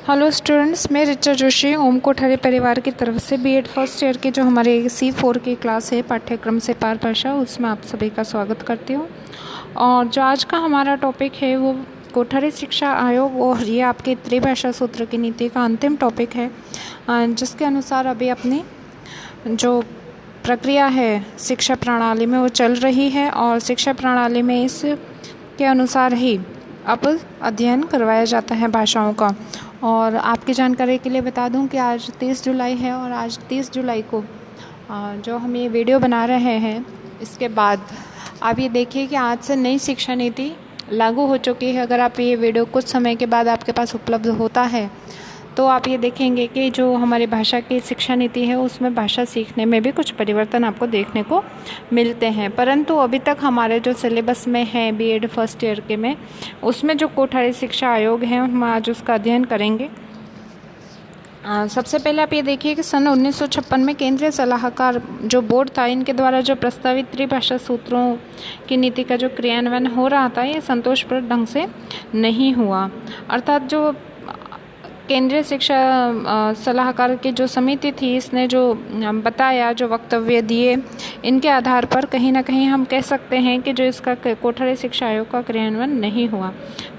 Hello students, मैं ऋचा जोशी ओम कोठारी परिवार की तरफ से बीएड फर्स्ट ईयर की जो हमारे C4 की क्लास है पाठ्यक्रम से पार भाषा, उसमें आप सभी का स्वागत करती हूँ। और जो आज का हमारा टॉपिक है वो कोठारी शिक्षा आयोग और ये आपके त्रिभाषा सूत्र की नीति का अंतिम टॉपिक है, जिसके अनुसार अभी अपनी जो प्रक्रिया है शिक्षा प्रणाली में वो चल रही है और शिक्षा प्रणाली में इसके अनुसार ही अब अध्ययन करवाया जाता है भाषाओं का। और आपकी जानकारी के लिए बता दूं कि आज 30 जुलाई है और आज 30 जुलाई को जो हम ये वीडियो बना रहे हैं, इसके बाद आप ये देखिए कि आज से नई शिक्षा नीति लागू हो चुकी है। अगर आप ये वीडियो कुछ समय के बाद आपके पास उपलब्ध होता है तो आप ये देखेंगे कि जो हमारी भाषा की शिक्षा नीति है उसमें भाषा सीखने में भी कुछ परिवर्तन आपको देखने को मिलते हैं। परंतु अभी तक हमारे जो सिलेबस में है बीएड फर्स्ट ईयर के में, उसमें जो कोठारी शिक्षा आयोग है हम आज उसका अध्ययन करेंगे। सबसे पहले आप ये देखिए कि सन 1956 में केंद्रीय सलाहकार जो बोर्ड था, इनके द्वारा जो प्रस्तावित त्रिभाषा सूत्रों की नीति का जो क्रियान्वयन हो रहा था ये संतोषप्रद ढंग से नहीं हुआ। अर्थात जो केंद्रीय शिक्षा सलाहकार की जो समिति थी, इसने जो बताया, जो वक्तव्य दिए, इनके आधार पर कहीं ना कहीं हम कह सकते हैं कि जो इसका कोठारी शिक्षा आयोग का क्रियान्वयन नहीं हुआ।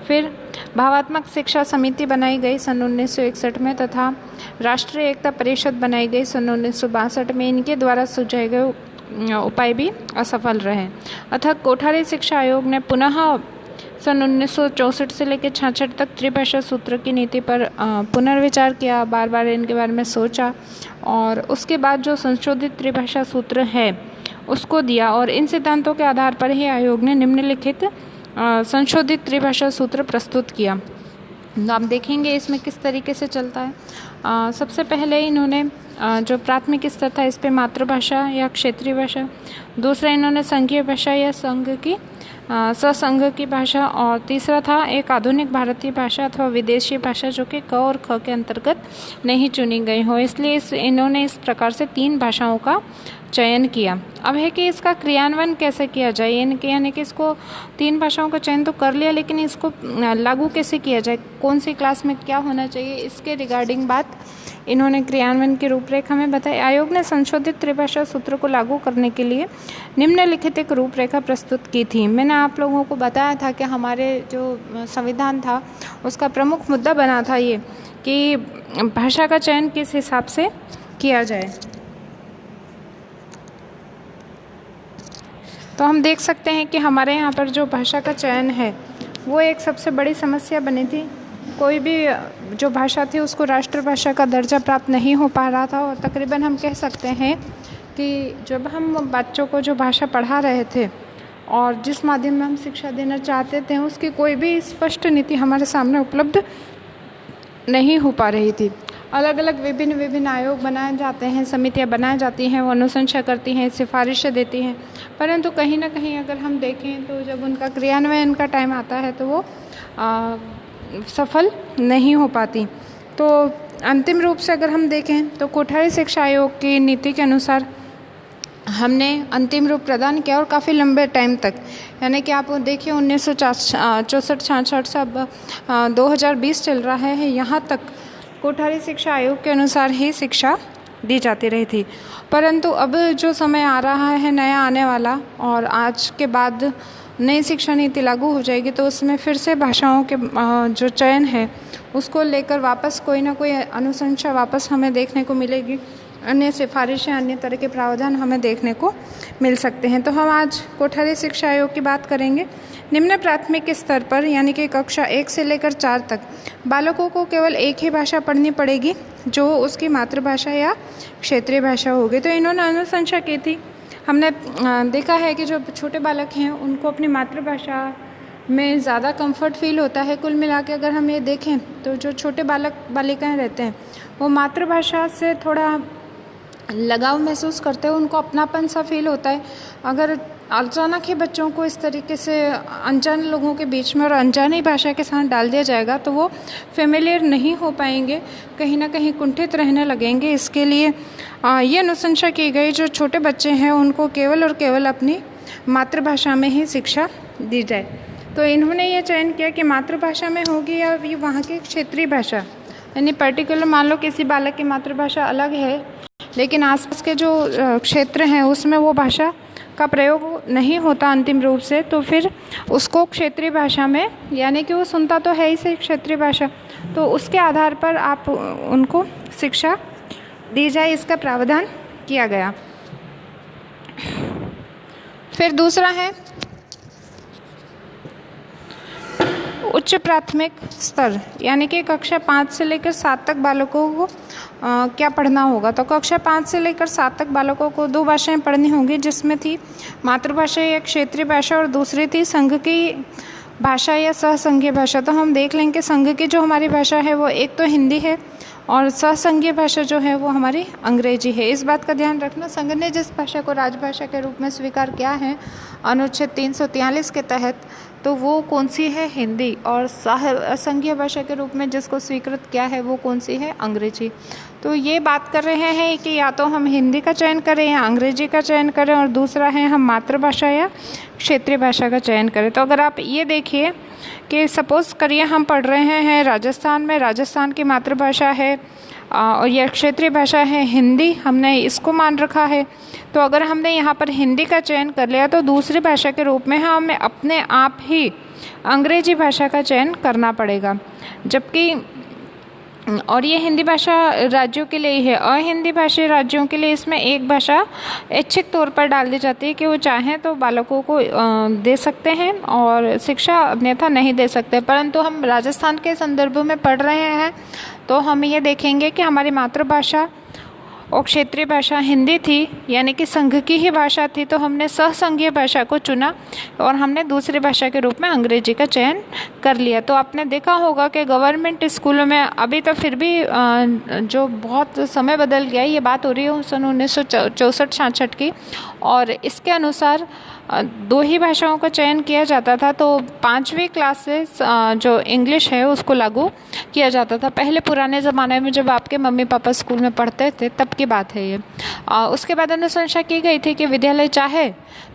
फिर भावात्मक शिक्षा समिति बनाई गई सन 1961 में तथा राष्ट्रीय एकता परिषद बनाई गई सन 1962 में। इनके द्वारा सुझाए गए उपाय भी असफल रहे। अतः कोठारी शिक्षा आयोग ने पुनः सन 1964 से लेकर 66 तक त्रिभाषा सूत्र की नीति पर पुनर्विचार किया, बार बार इनके बारे में सोचा और उसके बाद जो संशोधित त्रिभाषा सूत्र है उसको दिया और इन सिद्धांतों के आधार पर ही आयोग ने निम्नलिखित संशोधित त्रिभाषा सूत्र प्रस्तुत किया। आप देखेंगे इसमें किस तरीके से चलता है। सबसे पहले इन्होंने जो प्राथमिक स्तर था इस पर मातृभाषा या क्षेत्रीय भाषा, दूसरा इन्होंने संघीय भाषा या संघ की ससंघ की भाषा, और तीसरा था एक आधुनिक भारतीय भाषा अथवा विदेशी भाषा जो कि क और ख के अंतर्गत नहीं चुनी गई हो। इसलिए इन्होंने इस प्रकार से 3 भाषाओं का चयन किया। अब है कि इसका क्रियान्वयन कैसे किया जाए, यानी कि इसको 3 भाषाओं का चयन तो कर लिया, लेकिन इसको लागू कैसे किया जाए, कौन सी क्लास में क्या होना चाहिए, इसके रिगार्डिंग बात इन्होंने क्रियान्वयन की रूपरेखा में बताई। आयोग ने संशोधित त्रिभाषा सूत्र को लागू करने के लिए निम्नलिखित एक रूपरेखा प्रस्तुत की थी। मैंने आप लोगों को बताया था कि हमारे जो संविधान था उसका प्रमुख मुद्दा बना था ये कि भाषा का चयन किस हिसाब से किया जाए। तो हम देख सकते हैं कि हमारे यहाँ पर जो भाषा का चयन है वो एक सबसे बड़ी समस्या बनी थी। कोई भी जो भाषा थी उसको राष्ट्रभाषा का दर्जा प्राप्त नहीं हो पा रहा था और तकरीबन हम कह सकते हैं कि जब हम बच्चों को जो भाषा पढ़ा रहे थे और जिस माध्यम में हम शिक्षा देना चाहते थे उसकी कोई भी स्पष्ट नीति हमारे सामने उपलब्ध नहीं हो पा रही थी। अलग अलग विभिन्न आयोग बनाए जाते हैं, समितियां बनाई जाती हैं, वो अनुशंसा करती हैं, सिफारिशें देती हैं, परंतु कहीं ना कहीं अगर हम देखें तो जब उनका क्रियान्वयन का टाइम आता है तो वो सफल नहीं हो पाती। तो अंतिम रूप से अगर हम देखें तो कोठारी शिक्षा आयोग की नीति के अनुसार हमने अंतिम रूप प्रदान किया और काफ़ी लंबे टाइम तक, यानी कि आप देखिए 1964-66 से अब 2020 चल रहा है, यहाँ तक कोठारी शिक्षा आयोग के अनुसार ही शिक्षा दी जाती रही थी। परंतु अब जो समय आ रहा है नया आने वाला और आज के बाद नई शिक्षा नीति लागू हो जाएगी, तो उसमें फिर से भाषाओं के जो चयन है उसको लेकर वापस कोई ना कोई अनुशंसा वापस हमें देखने को मिलेगी, अन्य सिफारिशें, अन्य तरह के प्रावधान हमें देखने को मिल सकते हैं। तो हम आज कोठारी शिक्षा आयोग की बात करेंगे। निम्न प्राथमिक स्तर पर यानी कि कक्षा 1 से लेकर 4 तक बालकों को केवल एक ही भाषा पढ़नी पड़ेगी जो उसकी मातृभाषा या क्षेत्रीय भाषा होगी। तो इन्होंने अनुशंसा की थी। हमने देखा है कि जो छोटे बालक हैं उनको अपनी मातृभाषा में ज़्यादा कंफर्ट फील होता है। कुल मिला के अगर हम ये देखें तो जो छोटे बालक बालिकाएं रहते हैं वो मातृभाषा से थोड़ा लगाव महसूस करते हैं, उनको अपनापन सा फील होता है। अगर अचानक ही बच्चों को इस तरीके से अनजान लोगों के बीच में और अनजानी भाषा के साथ डाल दिया जाएगा तो वो फेमिलियर नहीं हो पाएंगे, कहीं ना कहीं कुंठित रहने लगेंगे। इसके लिए ये अनुशंसा की गई जो छोटे बच्चे हैं उनको केवल और केवल अपनी मातृभाषा में ही शिक्षा दी जाए। तो इन्होंने ये चयन किया कि मातृभाषा में होगी या ये वहाँ की क्षेत्रीय भाषा। यानी पर्टिकुलर मान लो किसी बालक की मातृभाषा अलग है, लेकिन आसपास के जो क्षेत्र हैं उसमें वो भाषा का प्रयोग नहीं होता अंतिम रूप से, तो फिर उसको क्षेत्रीय भाषा में, यानी कि वो सुनता तो है ही से क्षेत्रीय भाषा, तो उसके आधार पर आप उनको शिक्षा दी जाए, इसका प्रावधान किया गया। फिर दूसरा है उच्च प्राथमिक स्तर, यानी कि कक्षा 5 से लेकर 7 तक बालकों को क्या पढ़ना होगा। तो कक्षा 5 से लेकर 7 तक बालकों को 2 भाषाएं पढ़नी होंगी, जिसमें थी मातृभाषा या क्षेत्रीय भाषा और दूसरी थी संघ की भाषा या सहसंघीय भाषा। तो हम देख लेंगे कि संघ की जो हमारी भाषा है वो एक तो हिंदी है और सहसंघीय भाषा जो है वो हमारी अंग्रेजी है। इस बात का ध्यान रखना, संघ ने जिस भाषा को राजभाषा के रूप में स्वीकार किया है अनुच्छेद 343 के तहत, तो वो कौन सी है, हिंदी, और संघीय भाषा के रूप में जिसको स्वीकृत किया है वो कौन सी है, अंग्रेजी। तो ये बात कर रहे हैं कि या तो हम हिंदी का चयन करें या अंग्रेजी का चयन करें, और दूसरा है हम मातृभाषा या क्षेत्रीय भाषा का चयन करें। तो अगर आप ये देखिए कि सपोज़ करिए हम पढ़ रहे हैं राजस्थान में, राजस्थान की मातृभाषा है और यह क्षेत्रीय भाषा है हिंदी, हमने इसको मान रखा है। तो अगर हमने यहाँ पर हिंदी का चयन कर लिया तो दूसरी भाषा के रूप में हमें अपने आप ही अंग्रेजी भाषा का चयन करना पड़ेगा, जबकि और ये हिंदी भाषा राज्यों के लिए ही है। अहिंदी भाषी राज्यों के लिए इसमें एक भाषा ऐच्छिक तौर पर डाल दी जाती है कि वो चाहें तो बालकों को दे सकते हैं और शिक्षा अन्यथा नहीं दे सकते। परंतु हम राजस्थान के संदर्भ में पढ़ रहे हैं तो हम ये देखेंगे कि हमारी मातृभाषा और क्षेत्रीय भाषा हिंदी थी, यानी कि संघ की ही भाषा थी, तो हमने सहसंघीय भाषा को चुना और हमने दूसरी भाषा के रूप में अंग्रेजी का चयन कर लिया। तो आपने देखा होगा कि गवर्नमेंट स्कूलों में अभी तो फिर भी जो बहुत समय बदल गया, ये बात हो रही है सन 1964-66 की, और इसके अनुसार 2 ही भाषाओं का चयन किया जाता था। तो 5वीं क्लास से जो इंग्लिश है उसको लागू किया जाता था। पहले पुराने ज़माने में जब आपके मम्मी पापा स्कूल में पढ़ते थे तब की बात है ये। उसके बाद अनुशंसा की गई थी कि विद्यालय चाहे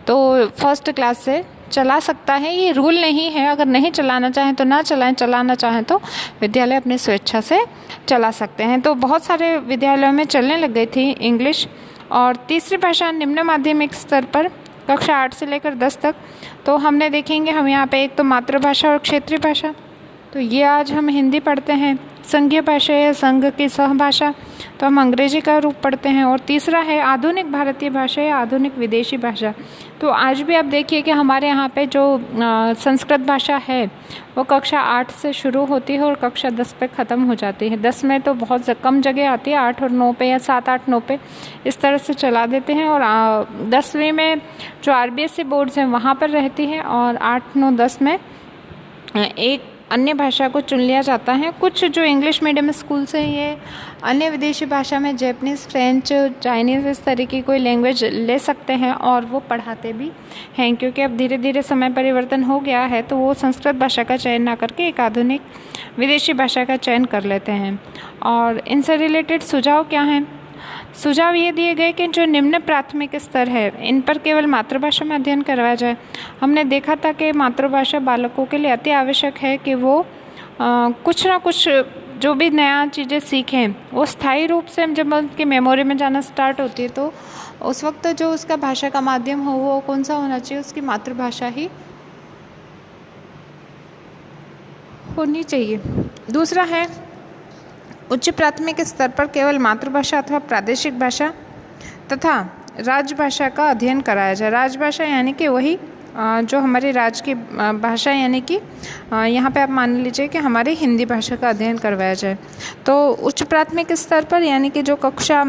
तो फर्स्ट क्लास से चला सकता है, ये रूल नहीं है, अगर नहीं चलाना चाहें तो ना चलाएं, चलाना चाहें तो विद्यालय अपनी स्वेच्छा से चला सकते हैं। तो बहुत सारे विद्यालयों में चलने लग गई थी इंग्लिश। और तीसरी भाषा निम्न माध्यमिक स्तर पर कक्षा 8 से लेकर 10 तक, तो हमने देखेंगे हम यहाँ पे एक तो मातृभाषा और क्षेत्रीय भाषा, तो ये आज हम हिंदी पढ़ते हैं। संघीय भाषा या संघ की सहभाषा तो हम अंग्रेजी का रूप पढ़ते हैं। और तीसरा है आधुनिक भारतीय भाषा या आधुनिक विदेशी भाषा। तो आज भी आप देखिए कि हमारे यहाँ पे जो संस्कृत भाषा है वो कक्षा 8 से शुरू होती है और कक्षा 10 पे ख़त्म हो जाती है। 10 में तो बहुत कम जगह आती है, 8 और 9 पे या 7, 8, 9 पे इस तरह से चला देते हैं। और 10वीं में जो RBSE बोर्ड्स हैं वहाँ पर रहती है, और 8, 9, 10 में एक अन्य भाषा को चुन लिया जाता है। कुछ जो इंग्लिश मीडियम स्कूल से ये अन्य विदेशी भाषा में जैपनीज़, फ्रेंच, चाइनीज़ इस तरह की कोई लैंग्वेज ले सकते हैं और वो पढ़ाते भी हैं, क्योंकि अब धीरे धीरे समय परिवर्तन हो गया है तो वो संस्कृत भाषा का चयन ना करके एक आधुनिक विदेशी भाषा का चयन कर लेते हैं। और इनसे रिलेटेड सुझाव क्या हैं? सुझाव ये दिए गए कि जो निम्न प्राथमिक स्तर है इन पर केवल मातृभाषा में अध्ययन करवाया जाए। हमने देखा था कि मातृभाषा बालकों के लिए अति आवश्यक है कि वो कुछ ना कुछ जो भी नया चीज़ें सीखें वो स्थायी रूप से जब उनकी मेमोरी में जाना स्टार्ट होती है तो उस वक्त जो उसका भाषा का माध्यम हो वो कौन सा होना चाहिए, उसकी मातृभाषा ही होनी चाहिए। दूसरा है उच्च प्राथमिक स्तर पर केवल मातृभाषा अथवा प्रादेशिक भाषा तथा राजभाषा का अध्ययन कराया जाए। राजभाषा यानी कि वही जो हमारी राज्य की भाषा, यानी कि यहाँ पे आप मान लीजिए कि हमारी हिंदी भाषा का अध्ययन करवाया जाए। तो उच्च प्राथमिक स्तर पर यानी कि जो कक्षा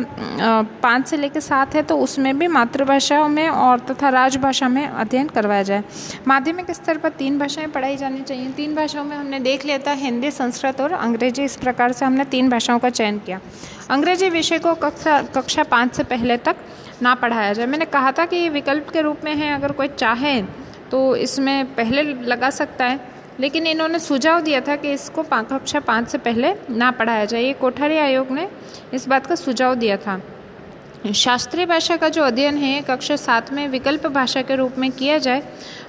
5 से लेकर 7 है तो उसमें भी मातृभाषा में और तथा राजभाषा में अध्ययन करवाया जाए। माध्यमिक स्तर पर 3 भाषाएं पढ़ाई जानी चाहिए। 3 भाषाओं में हमने देख लिया था हिंदी, संस्कृत और अंग्रेजी। इस प्रकार से हमने 3 भाषाओं का चयन किया। अंग्रेजी विषय को कक्षा 5 से पहले तक ना पढ़ाया जाए। मैंने कहा था कि ये विकल्प के रूप में है, अगर कोई चाहे तो इसमें पहले लगा सकता है, लेकिन इन्होंने सुझाव दिया था कि इसको कक्षा 5 से पहले ना पढ़ाया जाए। ये कोठारी आयोग ने इस बात का सुझाव दिया था। शास्त्रीय भाषा का जो अध्ययन है कक्षा 7 में विकल्प भाषा के रूप में किया जाए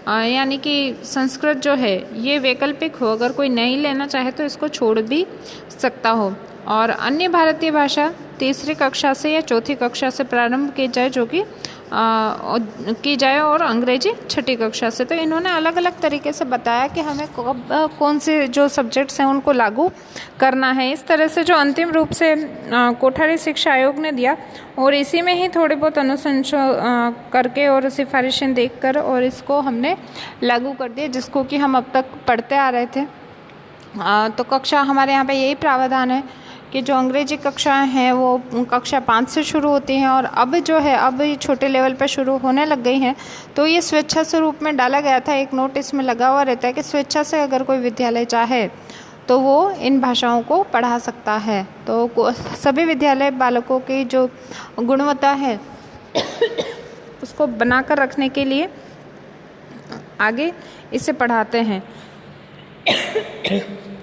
यानी कि संस्कृत जो है ये वैकल्पिक हो, अगर कोई नहीं लेना चाहे तो इसको छोड़ भी सकता हो। और अन्य भारतीय भाषा तीसरी कक्षा से या चौथी कक्षा से प्रारंभ की जाए, जो कि की जाए, और अंग्रेजी छठी कक्षा से। तो इन्होंने अलग अलग तरीके से बताया कि हमें कब कौन से जो सब्जेक्ट्स हैं उनको लागू करना है। इस तरह से जो अंतिम रूप से कोठारी शिक्षा आयोग ने दिया, और इसी में ही थोड़े बहुत अनुशंसन करके और सिफारिशें देखकर और इसको हमने लागू कर दिया, जिसको कि हम अब तक पढ़ते आ रहे थे। तो कक्षा हमारे यहाँ पे यही प्रावधान है कि जो अंग्रेजी कक्षाएं हैं वो कक्षा 5 से शुरू होती हैं, और अब जो है अब छोटे लेवल पर शुरू होने लग गई हैं। तो ये स्वेच्छा स्वरूप में डाला गया था, एक नोटिस में लगा हुआ रहता है कि स्वेच्छा से अगर कोई विद्यालय चाहे तो वो इन भाषाओं को पढ़ा सकता है। तो सभी विद्यालय बालकों की जो गुणवत्ता है उसको बनाकर रखने के लिए आगे इसे पढ़ाते हैं।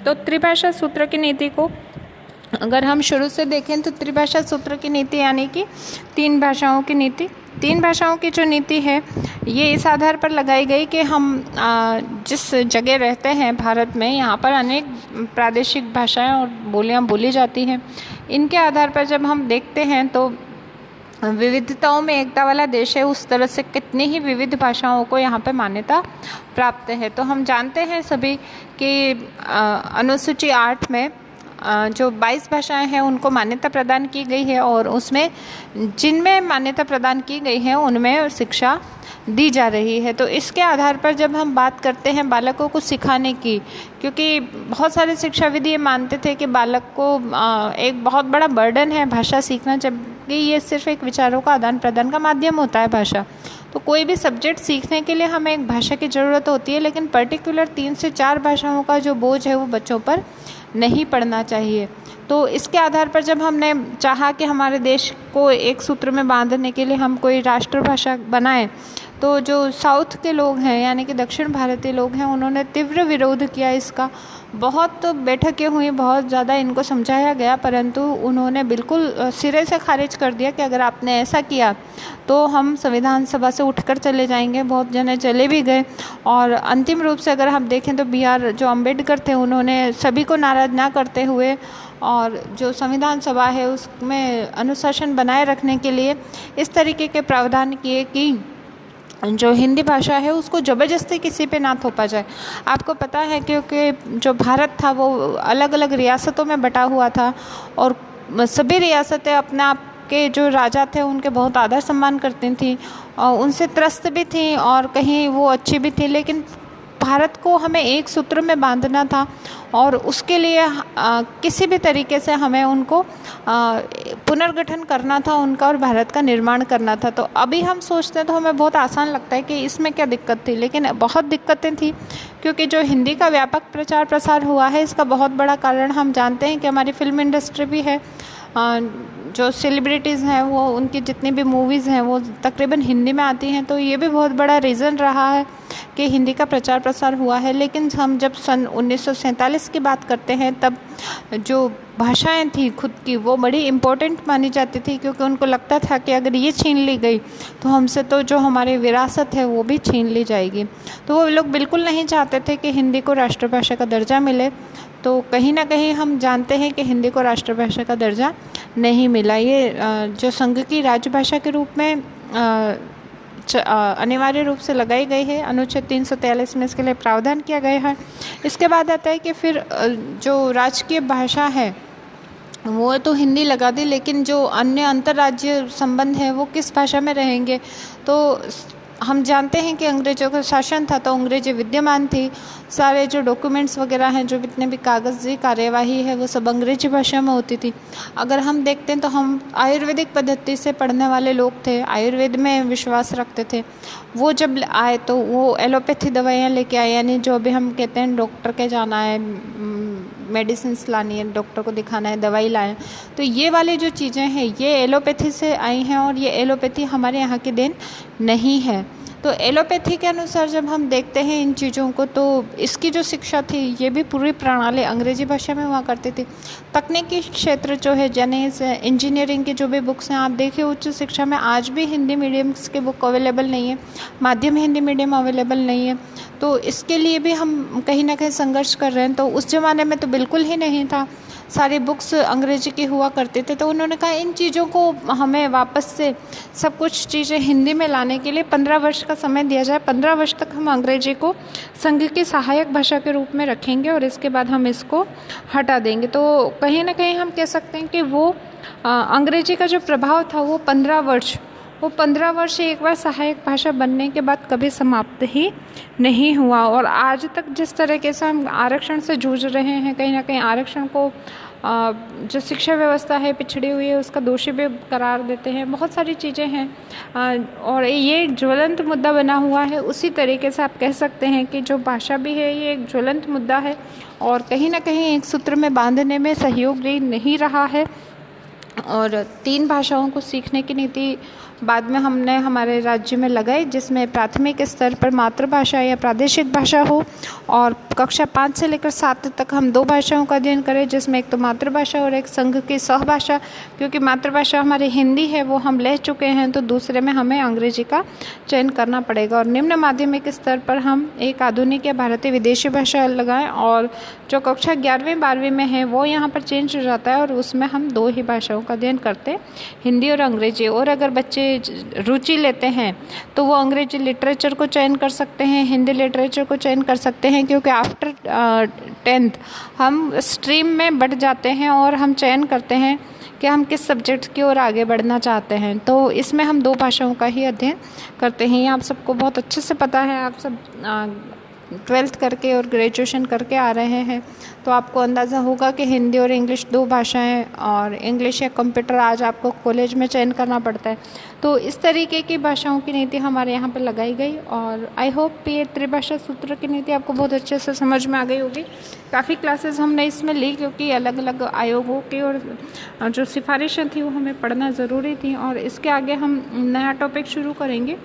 तो त्रिभाषा सूत्र की नीति को अगर हम शुरू से देखें तो त्रिभाषा सूत्र की नीति यानी कि 3 भाषाओं की नीति। 3 भाषाओं की जो नीति है ये इस आधार पर लगाई गई कि हम जिस जगह रहते हैं भारत में, यहाँ पर अनेक प्रादेशिक भाषाएं और बोलियाँ बोली जाती हैं। इनके आधार पर जब हम देखते हैं तो विविधताओं में एकता वाला देश है, उस तरह से कितनी ही विविध भाषाओं को यहाँ पे मान्यता प्राप्त है। तो हम जानते हैं सभी कि अनुसूची 8 में जो 22 भाषाएं हैं उनको मान्यता प्रदान की गई है, और उसमें जिनमें मान्यता प्रदान की गई है उनमें शिक्षा दी जा रही है। तो इसके आधार पर जब हम बात करते हैं बालकों को सिखाने की, क्योंकि बहुत सारे शिक्षाविद ये मानते थे कि बालक को एक बहुत बड़ा बर्डन है भाषा सीखना, जबकि ये सिर्फ एक विचारों का आदान प्रदान का माध्यम होता है भाषा। तो कोई भी सब्जेक्ट सीखने के लिए हमें एक भाषा की ज़रूरत होती है, लेकिन पर्टिकुलर 3 से 4 भाषाओं का जो बोझ है वो बच्चों पर नहीं पड़ना चाहिए। तो इसके आधार पर जब हमने चाहा कि हमारे देश को एक सूत्र में बांधने के लिए हम कोई राष्ट्रभाषा बनाएं, तो जो साउथ के लोग हैं यानी कि दक्षिण भारतीय लोग हैं उन्होंने तीव्र विरोध किया इसका। बहुत बैठकें हुई, बहुत ज़्यादा इनको समझाया गया, परंतु उन्होंने बिल्कुल सिरे से खारिज कर दिया कि अगर आपने ऐसा किया तो हम संविधान सभा से उठकर चले जाएंगे। बहुत जने चले भी गए, और अंतिम रूप से अगर हम देखें तो BR जो अम्बेडकर थे उन्होंने सभी को नाराज़ ना करते हुए और जो संविधान सभा है उसमें अनुशासन बनाए रखने के लिए इस तरीके के प्रावधान किए कि जो हिंदी भाषा है उसको ज़बरदस्ती किसी पे ना थोपा जाए। आपको पता है क्योंकि जो भारत था वो अलग अलग रियासतों में बटा हुआ था, और सभी रियासतें अपने आप के जो राजा थे उनके बहुत आदर सम्मान करती थी, और उनसे त्रस्त भी थी और कहीं वो अच्छी भी थी। लेकिन भारत को हमें एक सूत्र में बांधना था, और उसके लिए किसी भी तरीके से हमें उनको पुनर्गठन करना था उनका, और भारत का निर्माण करना था। तो अभी हम सोचते हैं तो हमें बहुत आसान लगता है कि इसमें क्या दिक्कत थी, लेकिन बहुत दिक्कतें थी, क्योंकि जो हिंदी का व्यापक प्रचार प्रसार हुआ है इसका बहुत बड़ा कारण हम जानते हैं कि हमारी फिल्म इंडस्ट्री भी है। जो सेलिब्रिटीज़ हैं वो उनकी जितनी भी मूवीज़ हैं वो तकरीबन हिंदी में आती हैं, तो ये भी बहुत बड़ा रीज़न रहा है कि हिंदी का प्रचार प्रसार हुआ है। लेकिन हम जब सन 1947 की बात करते हैं तब जो भाषाएं थी खुद की वो बड़ी इम्पोर्टेंट मानी जाती थी, क्योंकि उनको लगता था कि अगर ये छीन ली गई तो हमसे तो जो हमारी विरासत है वो भी छीन ली जाएगी। तो वो लोग बिल्कुल नहीं चाहते थे कि हिंदी को राष्ट्रभाषा का दर्जा मिले। तो कहीं ना कहीं हम जानते हैं कि हिंदी को राष्ट्रभाषा का दर्जा नहीं मिला। ये जो संघ की राजभाषा के रूप में अनिवार्य रूप से लगाई गई है, अनुच्छेद 343 में इसके लिए प्रावधान किया गया है। इसके बाद आता है कि फिर जो राजकीय भाषा है वो तो हिंदी लगा दी, लेकिन जो अन्य अंतर्राज्यीय संबंध है वो किस भाषा में रहेंगे। तो हम जानते हैं कि अंग्रेज़ों का शासन था तो अंग्रेजी विद्यमान थी, सारे जो डॉक्यूमेंट्स वगैरह हैं, जो जितने भी कागज़ी कार्यवाही है वो सब अंग्रेजी भाषा में होती थी। अगर हम देखते हैं तो हम आयुर्वेदिक पद्धति से पढ़ने वाले लोग थे, आयुर्वेद में विश्वास रखते थे। वो जब आए तो वो एलोपैथी दवाइयाँ लेके आए, यानी जो अभी हम कहते हैं डॉक्टर के जाना है, मेडिसिन लानी है, डॉक्टर को दिखाना है, दवाई लाएं, तो ये वाली जो चीज़ें हैं ये एलोपैथी से आई हैं, और ये एलोपैथी हमारे यहाँ की देन नहीं है। तो एलोपैथी के अनुसार जब हम देखते हैं इन चीज़ों को, तो इसकी जो शिक्षा थी ये भी पूरी प्रणाली अंग्रेजी भाषा में हुआ करती थी। तकनीकी क्षेत्र जो है, जेनेस इंजीनियरिंग की जो भी बुक्स हैं आप देखिए, उच्च शिक्षा में आज भी हिंदी मीडियम्स के बुक अवेलेबल नहीं है, माध्यम हिंदी मीडियम अवेलेबल नहीं है। तो इसके लिए भी हम कहीं ना कहीं संघर्ष कर रहे हैं। तो उस ज़माने में तो बिल्कुल ही नहीं था, सारी बुक्स अंग्रेजी की हुआ करते थे। तो उन्होंने कहा इन चीज़ों को हमें वापस से सब कुछ चीज़ें हिंदी में लाने के लिए 15 वर्ष का समय दिया जाए। 15 वर्ष तक हम अंग्रेजी को संघ की सहायक भाषा के रूप में रखेंगे और इसके बाद हम इसको हटा देंगे। तो कहीं ना कहीं हम कह सकते हैं कि वो अंग्रेजी का जो प्रभाव था वो 15 वर्ष एक बार सहायक भाषा बनने के बाद कभी समाप्त ही नहीं हुआ। और आज तक जिस तरीके से हम आरक्षण से जूझ रहे हैं, कहीं ना कहीं आरक्षण को जो शिक्षा व्यवस्था है पिछड़ी हुई है उसका दोषी भी करार देते हैं। बहुत सारी चीज़ें हैं और ये एक ज्वलंत मुद्दा बना हुआ है। उसी तरीके से आप कह सकते हैं कि जो भाषा भी है ये एक ज्वलंत मुद्दा है और कहीं ना कहीं एक सूत्र में बांधने में सहयोग दे नहीं रहा है। और 3 भाषाओं को सीखने की नीति बाद में हमने हमारे राज्य में लगाई, जिसमें प्राथमिक स्तर पर मातृभाषा या प्रादेशिक भाषा हो और कक्षा 5 से लेकर 7 तक हम 2 भाषाओं का अध्ययन करें, जिसमें एक तो मातृभाषा और एक संघ की सहभाषा। क्योंकि मातृभाषा हमारी हिंदी है वो हम ले चुके हैं, तो दूसरे में हमें अंग्रेजी का चयन करना पड़ेगा। और निम्न माध्यमिक स्तर पर हम एक आधुनिक या भारतीय विदेशी भाषा लगाएं और जो कक्षा 11वीं 12वीं में है वो यहाँ पर चेंज हो जाता है और उसमें हम 2 ही भाषाओं का अध्ययन करते हैं, हिंदी और अंग्रेजी। और अगर बच्चे रुचि लेते हैं तो वो अंग्रेजी लिटरेचर को चयन कर सकते हैं, हिंदी लिटरेचर को चयन कर सकते हैं। क्योंकि आफ्टर 10th हम स्ट्रीम में बढ़ जाते हैं और हम चयन करते हैं कि हम किस सब्जेक्ट की ओर आगे बढ़ना चाहते हैं। तो इसमें हम 2 भाषाओं का ही अध्ययन करते हैं। ये आप सबको बहुत अच्छे से पता है, आप सब 12th करके और ग्रेजुएशन करके आ रहे हैं, तो आपको अंदाज़ा होगा कि हिंदी और इंग्लिश 2 भाषाएं, और इंग्लिश या कंप्यूटर आज आपको कॉलेज में चयन करना पड़ता है। तो इस तरीके की भाषाओं की नीति हमारे यहाँ पर लगाई गई और आई होप ये त्रिभाषा सूत्र की नीति आपको बहुत अच्छे से समझ में आ गई होगी। काफ़ी क्लासेस हमने इसमें ली क्योंकि अलग अलग आयोगों की और जो सिफारिशें थी वो हमें पढ़ना ज़रूरी थी। और इसके आगे हम नया टॉपिक शुरू करेंगे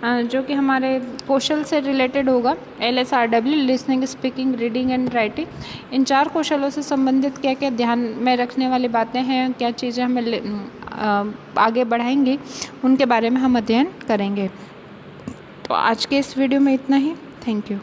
जो कि हमारे कौशल से रिलेटेड होगा, LSRW, listening, speaking, reading and writing. इन 4 कौशलों से संबंधित क्या क्या ध्यान में रखने वाली बातें हैं, क्या चीज़ें हमें आगे बढ़ाएंगी, उनके बारे में हम अध्ययन करेंगे। तो आज के इस वीडियो में इतना ही। Thank you.